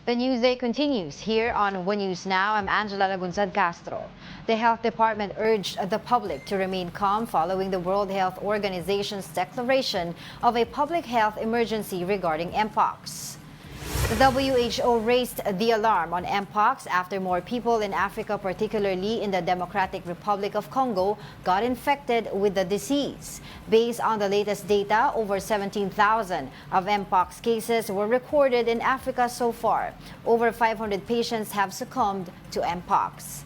The News Day continues here on One News Now. I'm Angela Lagunzad Castro. The Health Department urged the public to remain calm following the World Health Organization's declaration of a public health emergency regarding Mpox. The WHO raised the alarm on Mpox after more people in Africa, particularly in the Democratic Republic of Congo, got infected with the disease. Based on the latest data, over 17,000 of Mpox cases were recorded in Africa so far. Over 500 patients have succumbed to Mpox.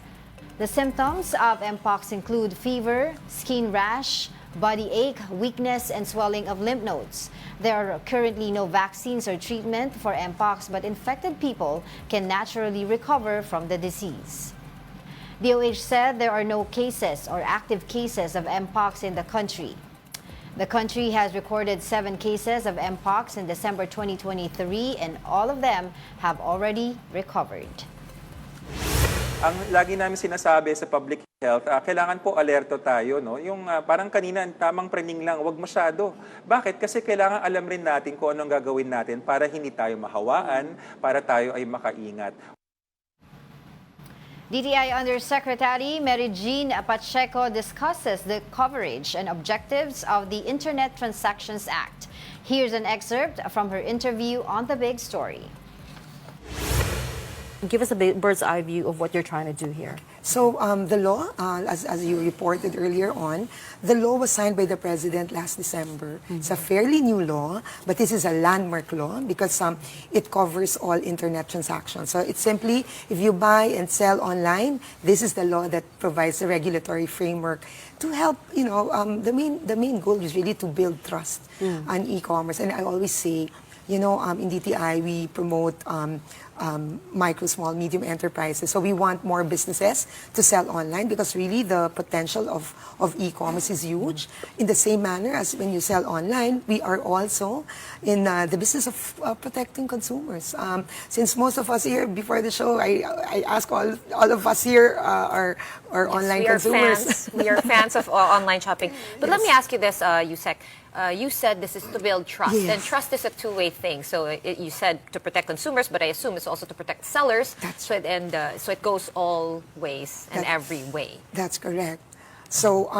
The symptoms of Mpox include fever, skin rash, body ache, weakness, and swelling of lymph nodes. There are currently no vaccines or treatment for Mpox, but infected people can naturally recover from the disease. DOH said there are no cases or active cases of Mpox in the country. The country has recorded 7 cases of Mpox in December 2023, and all of them have already recovered. Ang lagi namin sinasabi sa public health, kailangan po alerto tayo, no? Yung parang kanina, tamang praning lang, wag masyado. Bakit? Kasi kailangan alam rin natin kung anong gagawin natin para hindi tayo mahawaan, para tayo ay makaingat. DTI Undersecretary Mary Jean Pacheco discusses the coverage and objectives of the Internet Transactions Act. Here's an excerpt from her interview on The Big Story. Give us a bird's eye view of what you're trying to do here. So the law, as you reported earlier on, the law was signed by the President last December. It's a fairly new law, but this is a landmark law because it covers all internet transactions. So it's simply, if you buy and sell online, this is the law that provides the regulatory framework to help, the main goal is really to build trust on e-commerce. And I always say, in DTI, we promote micro, small, medium enterprises. So we want more businesses to sell online because really the potential of e-commerce is huge. In the same manner as when you sell online, we are also in the business of protecting consumers. Since most of us here, before the show, I ask all of us here are online consumers. We are fans of online shopping. But let me ask you this, Yusek. You said this is to build trust, and trust is a two-way thing. So you said to protect consumers, but I assume it's also to protect sellers. So it goes all ways and every way. That's correct. So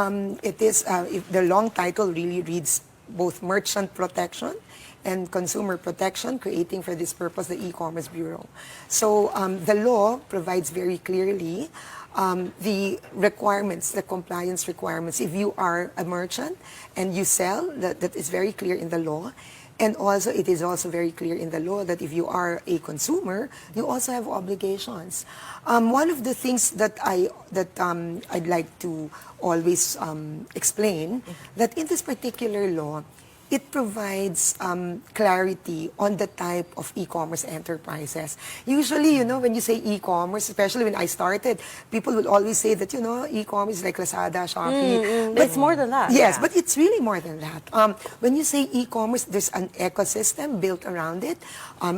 it is the long title really reads both merchant protection and consumer protection, creating for this purpose the e-commerce bureau. So the law provides very clearly the requirements, the compliance requirements. If you are a merchant and you sell, that is very clear in the law. And also, it is also very clear in the law that if you are a consumer, you also have obligations. One of the things that I'd like to always explain, that in this particular law, it provides clarity on the type of e-commerce enterprises. Usually, when you say e-commerce, especially when I started, people would always say that, e-commerce is like Lazada, Shopee. But it's more than that. Yes, but it's really more than that. When you say e-commerce, there's an ecosystem built around it.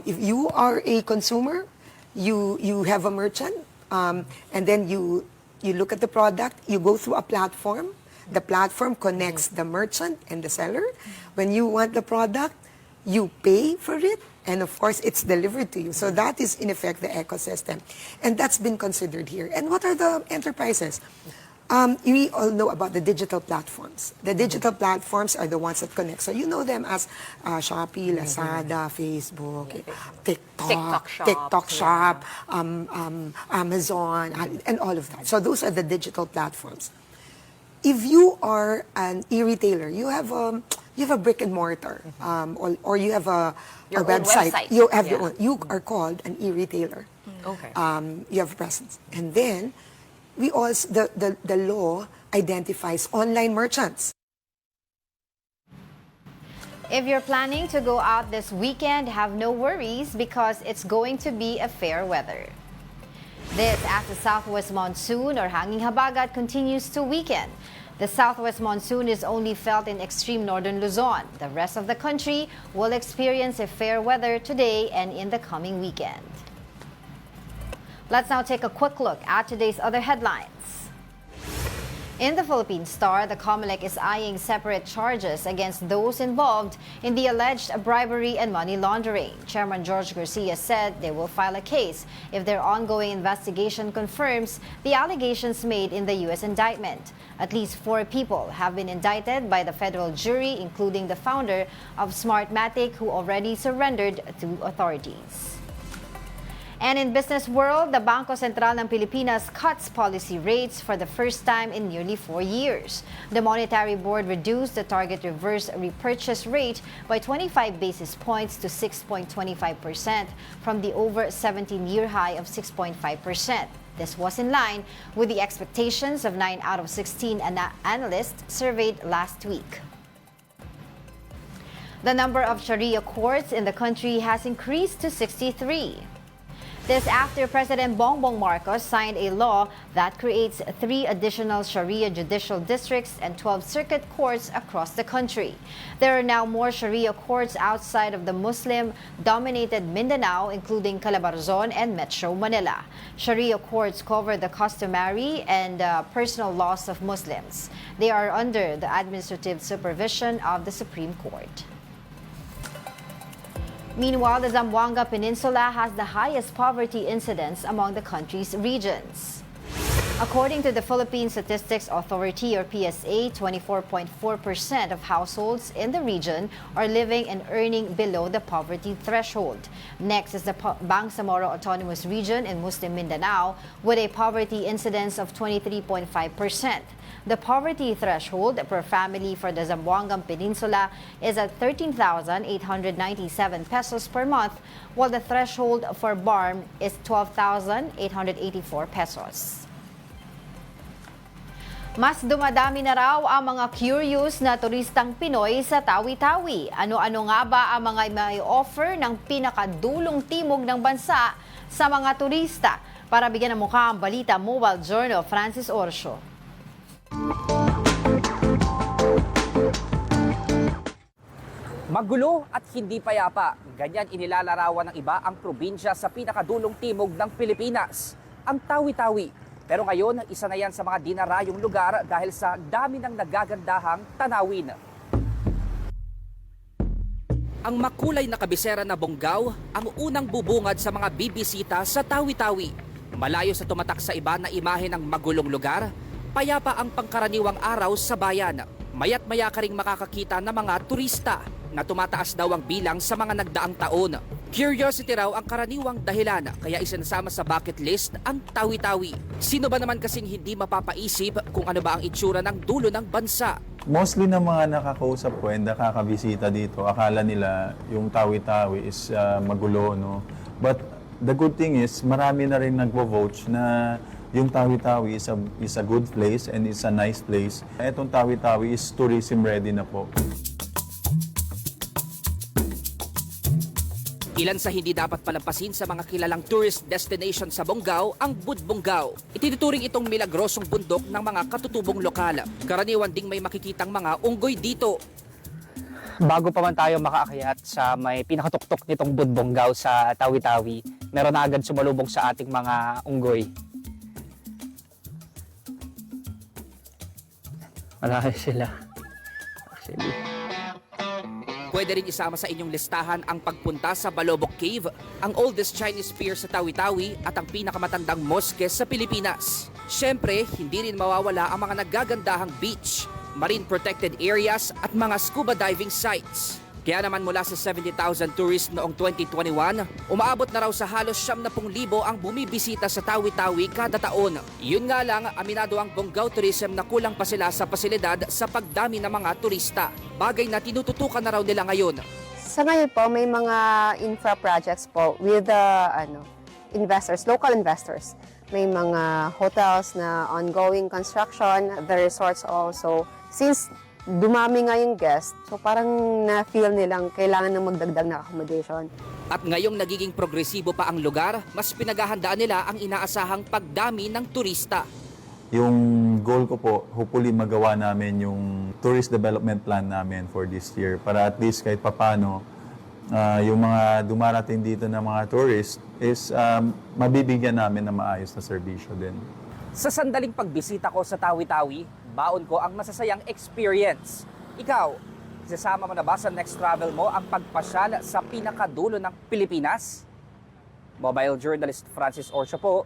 If you are a consumer, you have a merchant, and then you look at the product, you go through a platform. The platform connects the merchant and the seller. When you want the product, you pay for it, and of course, it's delivered to you. So that is, in effect, the ecosystem. And that's been considered here. And what are the enterprises? We all know about the digital platforms. The digital platforms are the ones that connect. So you know them as Shopee, Lazada, Facebook, TikTok Shop, Amazon, and all of that. So those are the digital platforms. If you are an e-retailer, you have a brick and mortar, or you have a website. You have your own. You are called an e-retailer. Okay. You have a presence, and then we also the law identifies online merchants. If you're planning to go out this weekend, have no worries because it's going to be a fair weather. This as the southwest monsoon or hanging habagat continues to weaken. The southwest monsoon is only felt in extreme northern Luzon. The rest of the country will experience a fair weather today and in the coming weekend. Let's now take a quick look at today's other headlines. In the Philippine Star, the COMELEC is eyeing separate charges against those involved in the alleged bribery and money laundering. Chairman George Garcia said they will file a case if their ongoing investigation confirms the allegations made in the U.S. indictment. At least 4 people have been indicted by the federal jury, including the founder of Smartmatic, who already surrendered to authorities. And in business world, the Bangko Sentral ng Pilipinas cuts policy rates for the first time in nearly 4 years. The Monetary Board reduced the target reverse repurchase rate by 25 basis points to 6.25% from the over 17-year high of 6.5%. This was in line with the expectations of 9 out of 16 analysts surveyed last week. The number of Sharia courts in the country has increased to 63. This after President Bongbong Marcos signed a law that creates 3 additional Sharia judicial districts and 12 circuit courts across the country. There are now more Sharia courts outside of the Muslim-dominated Mindanao, including Calabarzon and Metro Manila. Sharia courts cover the customary and personal laws of Muslims. They are under the administrative supervision of the Supreme Court. Meanwhile, the Zamboanga Peninsula has the highest poverty incidence among the country's regions. According to the Philippine Statistics Authority, or PSA, 24.4% of households in the region are living and earning below the poverty threshold. Next is the Bangsamoro Autonomous Region in Muslim Mindanao with a poverty incidence of 23.5%. The poverty threshold per family for the Zamboanga Peninsula is at 13,897 pesos per month, while the threshold for BARMM is 12,884 pesos. Mas dumadami na raw ang mga curious na turistang Pinoy sa Tawi-tawi. Ano-ano nga ba ang mga may offer ng pinakadulong timog ng bansa sa mga turista? Para bigyan ng mukha ang Balita Mobile Journal, Francis Orsio. Magulo at hindi payapa, ganyan inilalarawan ng iba ang probinsya sa pinakadulong timog ng Pilipinas, ang Tawi-tawi. Pero ngayon, isa na yan sa mga dinarayong lugar dahil sa dami ng nagagandahang tanawin. Ang makulay na kabisera na Bonggao ang unang bubungad sa mga bibisita sa Tawi-tawi. Malayo sa tumatak sa iba na imahe ng magulong lugar, payapa ang pangkaraniwang araw sa bayan. Maya't maya ka ring makakakita ng mga turista na tumataas daw ang bilang sa mga nagdaang taon. Curiosity raw ang karaniwang dahilan kaya isinasama sa bucket list ang Tawi-tawi. Sino ba naman kasing hindi mapapaisip kung ano ba ang itsura ng dulo ng bansa? Mostly ng mga nakakausap ko and nakakabisita dito, akala nila yung Tawi-tawi is magulo, no? But the good thing is, marami na rin nagvo-vote na yung Tawi-tawi is a good place and it's a nice place. Etong Tawi-tawi is tourism ready na po. Ilan sa hindi dapat palampasin sa mga kilalang tourist destination sa Bonggao ang Budbonggao. Itinuturing itong milagrosong bundok ng mga katutubong lokal. Karaniwan ding may makikitang mga unggoy dito. Bago pa man tayo makaakyat sa may pinakatuktok nitong Budbonggao sa Tawi-tawi, meron na agad sumalubong sa ating mga unggoy. Malaki sila. Actually. Pwede rin isama sa inyong listahan ang pagpunta sa Balobok Cave, ang oldest Chinese pier sa Tawi-tawi at ang pinakamatandang mosque sa Pilipinas. Siyempre, hindi rin mawawala ang mga nagagandahang beach, marine protected areas at mga scuba diving sites. Kaya naman mula sa 70,000 tourists noong 2021, umaabot na raw sa halos 70,000 ang bumibisita sa Tawi-tawi kada taon. Yun nga lang, aminado ang Bonggao Tourism na kulang pa sila sa pasilidad sa pagdami ng mga turista. Bagay na tinututukan na raw nila ngayon. Sa ngayon po, may mga infra projects po with investors, local investors. May mga hotels na ongoing construction, the resorts also. Since dumami nga yung guest, so parang na-feel nilang kailangan ng magdagdag na accommodation. At ngayong nagiging progresibo pa ang lugar, mas pinaghahandaan nila ang inaasahang pagdami ng turista. Yung goal ko po, hopefully magawa namin yung tourist development plan namin for this year para at least kahit papano yung mga dumarating dito na mga tourist is mabibigyan namin ng maayos na serbisyo din. Sa sandaling pagbisita ko sa Tawi-tawi, baon ko ang masasayang experience. Ikaw, isasama mo na ba sa next travel mo ang pagpasyal sa pinakadulo ng Pilipinas? Mobile journalist Francis Orcio po,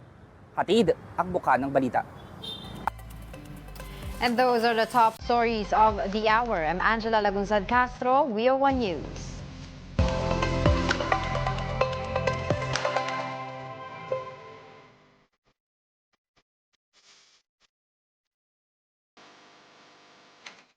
hatid ang buka ng balita. And those are the top stories of the hour. I'm Angela Lagunzad Castro, WIO1 News.